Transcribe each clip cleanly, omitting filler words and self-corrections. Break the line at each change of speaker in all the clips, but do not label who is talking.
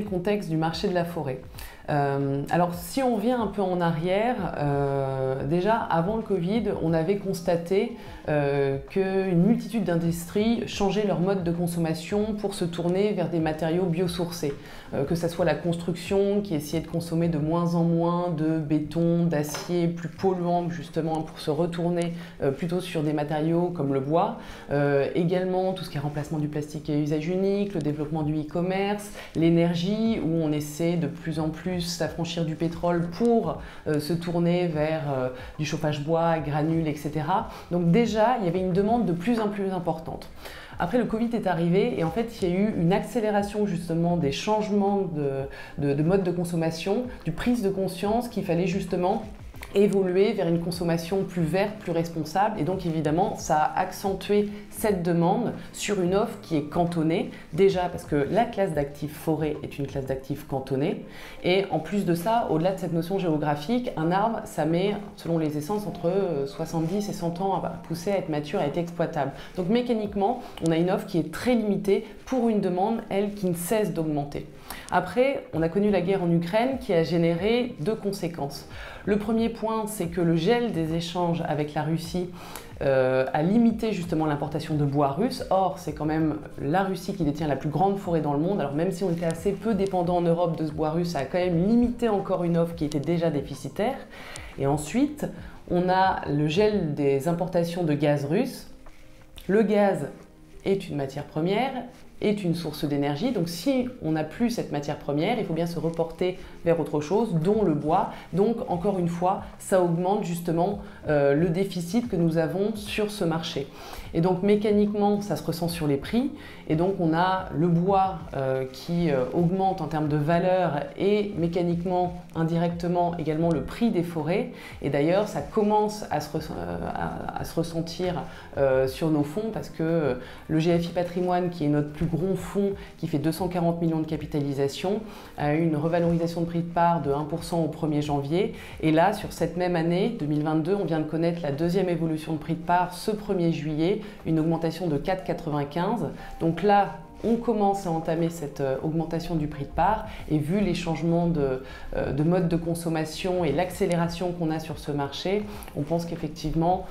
le contexte du marché de la forêt. Alors si on revient un peu en arrière, déjà avant le Covid, on avait constaté qu'une multitude d'industries changeaient leur mode de consommation pour se tourner vers des matériaux biosourcés. Que ce soit la construction qui essayait de consommer de moins en moins de béton, d'acier plus polluant justement pour se retourner plutôt sur des matériaux comme le bois. Également tout ce qui est remplacement du plastique à usage unique, le développement du e-commerce, l'énergie où on essaie de plus en plus s'affranchir du pétrole pour se tourner vers du chauffage bois, granules, etc. Donc déjà, il y avait une demande de plus en plus importante. Après, le Covid est arrivé et en fait, il y a eu une accélération justement des changements de mode de consommation, du prise de conscience qu'il fallait justement évoluer vers une consommation plus verte, plus responsable, et donc évidemment ça a accentué cette demande sur une offre qui est cantonnée, déjà parce que la classe d'actifs forêt est une classe d'actifs cantonnée, et en plus de ça, au-delà de cette notion géographique, un arbre ça met, selon les essences, entre 70 et 100 ans à pousser, à être mature, à être exploitable. Donc mécaniquement, on a une offre qui est très limitée pour une demande, elle, qui ne cesse d'augmenter. Après, on a connu la guerre en Ukraine qui a généré deux conséquences. Le premier point, c'est que le gel des échanges avec la Russie a limité justement l'importation de bois russe. Or, c'est quand même la Russie qui détient la plus grande forêt dans le monde. Alors même si on était assez peu dépendant en Europe de ce bois russe, ça a quand même limité encore une offre qui était déjà déficitaire. Et ensuite, on a le gel des importations de gaz russe. Le gaz est une matière première, est une source d'énergie. Donc si on n'a plus cette matière première, il faut bien se reporter vers autre chose, dont le bois. Donc encore une fois, ça augmente justement le déficit que nous avons sur ce marché. Et donc mécaniquement, ça se ressent sur les prix. Et donc on a le bois qui augmente en termes de valeur et mécaniquement, indirectement également le prix des forêts. Et d'ailleurs, ça commence à se ressentir sur nos fonds parce que le GFI Patrimoine, qui est notre plus gros fonds, qui fait 240 millions de capitalisation, a eu une revalorisation de prix de part de 1% au 1er janvier. Et là, sur cette même année, 2022, on vient de connaître la deuxième évolution de prix de part ce 1er juillet, une augmentation de 4,95. Donc là, on commence à entamer cette augmentation du prix de part et vu les changements de mode de consommation et l'accélération qu'on a sur ce marché, on pense qu'effectivement,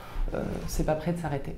c'est pas prêt de s'arrêter.